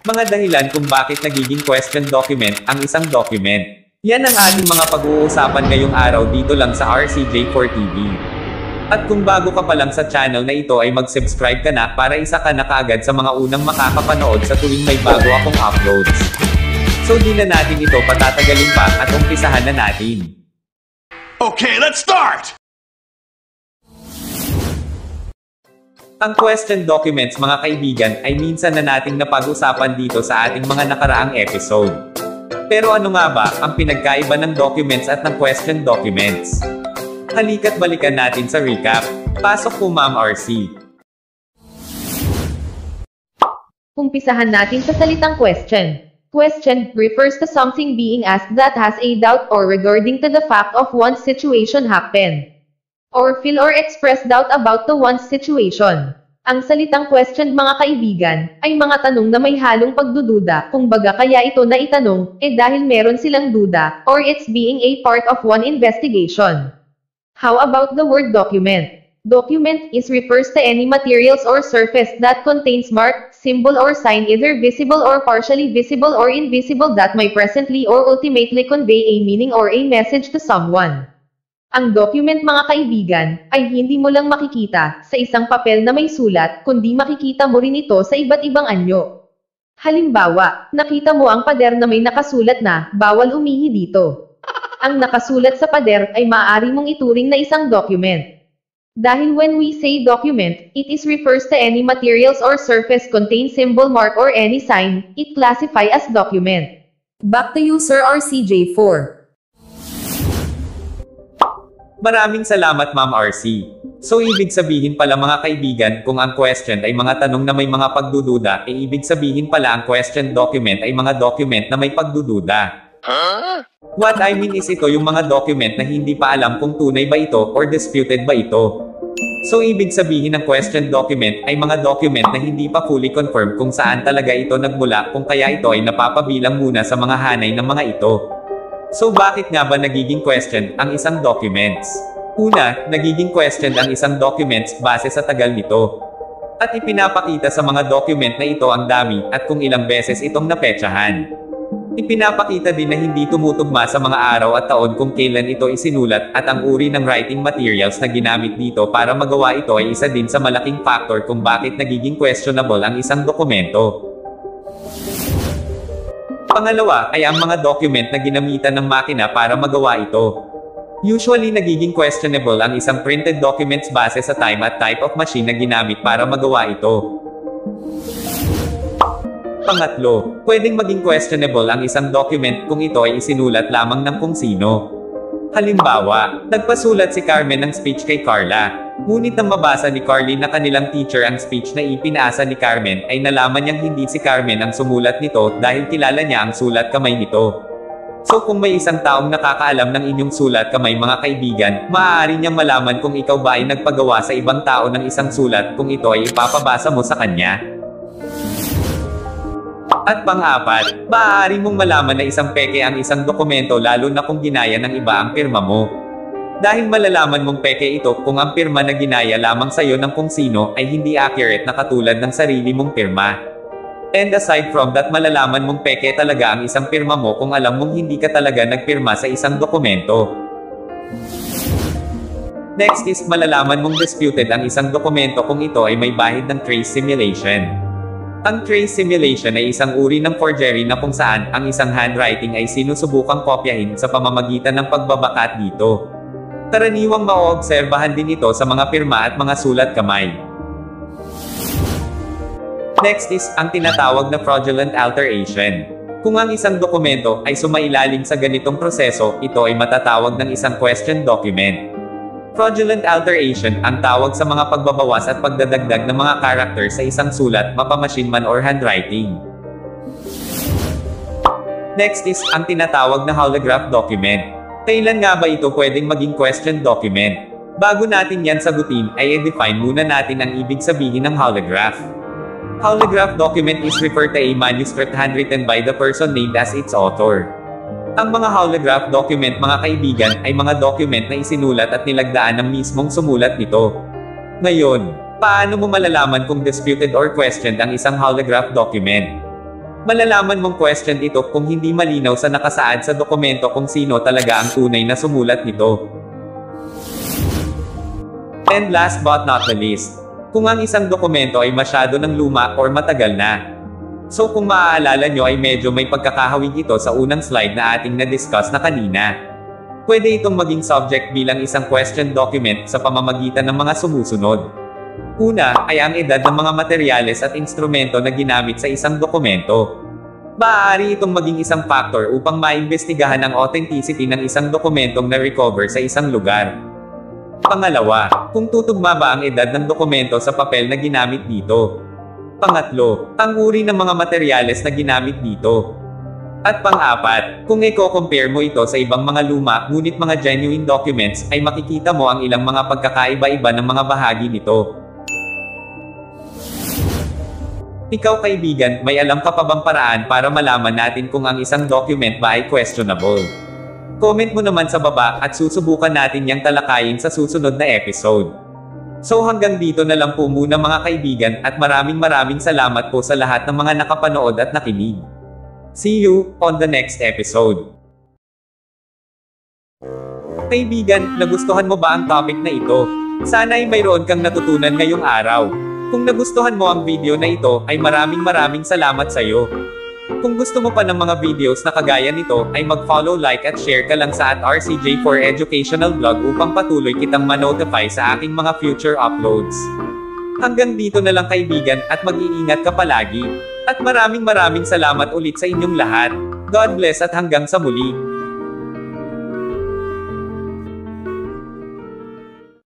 Mga dahilan kung bakit nagiging question document ang isang document. Yan ang ating mga pag-uusapan ngayong araw dito lang sa RCJ4 TV. At kung bago ka pa lang sa channel na ito ay mag-subscribe ka na para isa ka na kaagad sa mga unang makakapanood sa tuwing may bago akong uploads. So di na natin ito patatagalin pa at umpisahan na natin. Okay, let's start! Ang question documents mga kaibigan ay minsan na nating napag-usapan dito sa ating mga nakaraang episode. Pero ano nga ba ang pinagkaiba ng documents at ng question documents? Halika't balikan natin sa recap. Pasok po Ma'am RC. Umpisahan natin sa salitang question. Question refers to something being asked that has a doubt or regarding to the fact of one's situation happen. Or feel or express doubt about the one's situation. Ang salitang question mga kaibigan, ay mga tanong na may halong pagdududa, kung baga kaya ito na itanong, dahil meron silang duda, or it's being a part of one investigation. How about the word document? Document is refers to any materials or surface that contains mark, symbol or sign either visible or partially visible or invisible that may presently or ultimately convey a meaning or a message to someone. Ang document mga kaibigan, ay hindi mo lang makikita sa isang papel na may sulat, kundi makikita mo rin ito sa iba't ibang anyo. Halimbawa, nakita mo ang pader na may nakasulat na, bawal umihi dito. Ang nakasulat sa pader ay maaari mong ituring na isang document. Dahil when we say document, it is refers to any materials or surface contain symbol mark or any sign, it classify as document. Back to you Sir RCJ4. Maraming salamat Ma'am RC. So ibig sabihin pala mga kaibigan kung ang question ay mga tanong na may mga pagdududa, ibig sabihin pala ang question document ay mga document na may pagdududa. What I mean is ito yung mga document na hindi pa alam kung tunay ba ito or disputed ba ito. So ibig sabihin ng question document ay mga document na hindi pa fully confirmed kung saan talaga ito nagmula kung kaya ito ay napapabilang muna sa mga hanay ng mga ito. So bakit nga ba nagiging question ang isang documents? Una, nagiging question ang isang documents base sa tagal nito. At ipinapakita sa mga document na ito ang dami at kung ilang beses itong napetsahan. Ipinapakita din na hindi tumutugma sa mga araw at taon kung kailan ito isinulat at ang uri ng writing materials na ginamit dito para magawa ito ay isa din sa malaking factor kung bakit nagiging questionable ang isang dokumento. Pangalawa ay ang mga document na ginamitan ng makina para magawa ito. Usually nagiging questionable ang isang printed documents base sa time at type of machine na ginamit para magawa ito. Pangatlo, pwedeng maging questionable ang isang document kung ito ay isinulat lamang ng kung sino. Halimbawa, nagpasulat si Carmen ng speech kay Carla. Ngunit nang mabasa ni Carly na kanilang teacher ang speech na ipinasa ni Carmen ay nalaman niyang hindi si Carmen ang sumulat nito dahil kilala niya ang sulat kamay nito. So kung may isang taong nakakaalam ng inyong sulat kamay mga kaibigan, maaari niyang malaman kung ikaw ba ay nagpagawa sa ibang tao ng isang sulat kung ito ay ipapabasa mo sa kanya. At pang-apat, maaari mong malaman na isang peke ang isang dokumento lalo na kung ginaya ng iba ang pirma mo. Dahil malalaman mong peke ito kung ang pirma na ginaya lamang sa'yo ng kung sino ay hindi accurate na katulad ng sarili mong pirma. And aside from that malalaman mong peke talaga ang isang pirma mo kung alam mong hindi ka talaga nagpirma sa isang dokumento. Next is malalaman mong disputed ang isang dokumento kung ito ay may bahid ng trace simulation. Ang trace simulation ay isang uri ng forgery na kung saan ang isang handwriting ay sinusubukang kopyahin sa pamamagitan ng pagbabakat dito. Karaniwang maoobserbahan din ito sa mga pirma at mga sulat kamay. Next is ang tinatawag na fraudulent alteration. Kung ang isang dokumento ay sumailalim sa ganitong proseso, ito ay matatawag ng isang question document. Fraudulent alteration ang tawag sa mga pagbabawas at pagdadagdag ng mga character sa isang sulat, mapamachine man or handwriting. Next is ang tinatawag na holograph document. Kailan nga ba ito pwedeng maging question document? Bago natin yan sagutin, ay i-define muna natin ang ibig sabihin ng holograph. Holograph document is referred to a manuscript handwritten by the person named as its author. Ang mga holograph document mga kaibigan ay mga document na isinulat at nilagdaan ng mismong sumulat nito. Ngayon, paano mo malalaman kung disputed or questioned ang isang holograph document? Malalaman mong question ito kung hindi malinaw sa nakasaad sa dokumento kung sino talaga ang tunay na sumulat nito. And last but not the least, kung ang isang dokumento ay masyado ng luma or matagal na. So kung maaalala nyo ay medyo may pagkakahawig ito sa unang slide na ating na-discuss na kanina. Pwede itong maging subject bilang isang question document sa pamamagitan ng mga sumusunod. Una, ay ang edad ng mga materyales at instrumento na ginamit sa isang dokumento. Maaari itong maging isang factor upang maimbestigahan ang authenticity ng isang dokumentong na-recover sa isang lugar. Pangalawa, kung tutugma ba ang edad ng dokumento sa papel na ginamit dito. Pangatlo, ang uri ng mga materyales na ginamit dito. At pang-apat, kung i-compare mo ito sa ibang mga luma ngunit mga genuine documents, ay makikita mo ang ilang mga pagkakaiba-iba ng mga bahagi nito. Ikaw kaibigan, may alam ka pa bang paraan para malaman natin kung ang isang document ba ay questionable? Comment mo naman sa baba at susubukan natin yang talakayin sa susunod na episode. So hanggang dito na lang po muna mga kaibigan at maraming salamat po sa lahat ng mga nakapanood at nakinig. See you on the next episode. Kaibigan, nagustuhan mo ba ang topic na ito? Sana ay mayroon kang natutunan ngayong araw. Kung nagustuhan mo ang video na ito, ay maraming salamat sa iyo. Kung gusto mo pa ng mga videos na kagaya nito, ay mag-follow, like at share ka lang sa @RCJ for Educational Vlog upang patuloy kitang ma-notify sa aking mga future uploads. Hanggang dito na lang kaibigan at mag-iingat ka palagi. At maraming salamat ulit sa inyong lahat. God bless at hanggang sa muli.